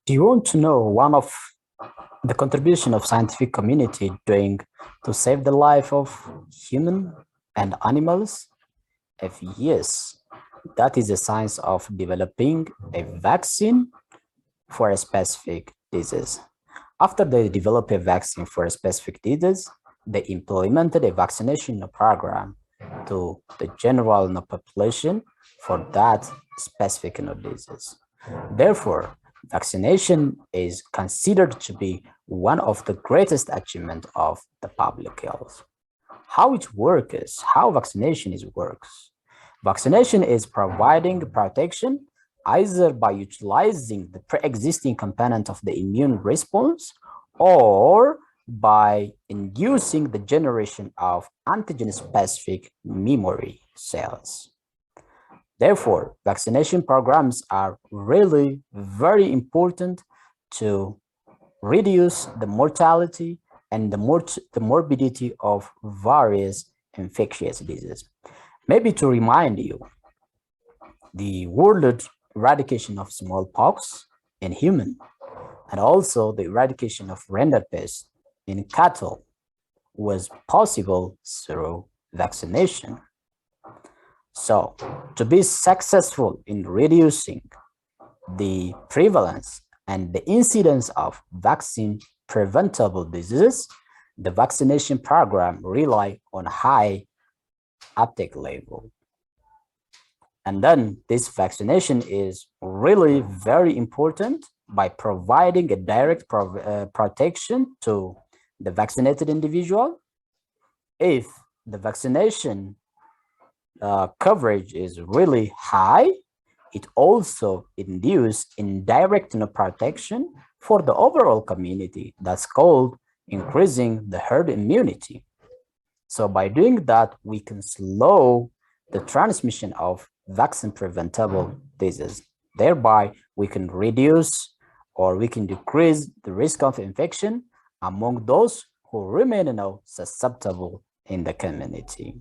Do you want to know one of the contribution of scientific community doing to save the life of human and animals? If yes, that is the science of developing a vaccine for a specific disease. After they develop a vaccine for a specific disease, they implemented a vaccination program to the general population for that specific disease. Therefore, vaccination is considered to be one of the greatest achievements of the public health. How it works, how vaccination works. Vaccination is providing protection either by utilizing the pre-existing component of the immune response or by inducing the generation of antigen-specific memory cells. Therefore, vaccination programs are really very important to reduce the mortality and the morbidity of various infectious diseases. Maybe to remind you, the world eradication of smallpox in human and also the eradication of rinderpest in cattle was possible through vaccination. So, to be successful in reducing the prevalence and the incidence of vaccine preventable diseases, the vaccination program rely on high uptake level. And then this vaccination is really very important by providing a direct protection to the vaccinated individual. If the vaccination coverage is really high, it also induces indirect protection for the overall community. That's called increasing the herd immunity. So by doing that, we can slow the transmission of vaccine preventable diseases. Thereby, we can reduce or we can decrease the risk of infection among those who remain susceptible in the community.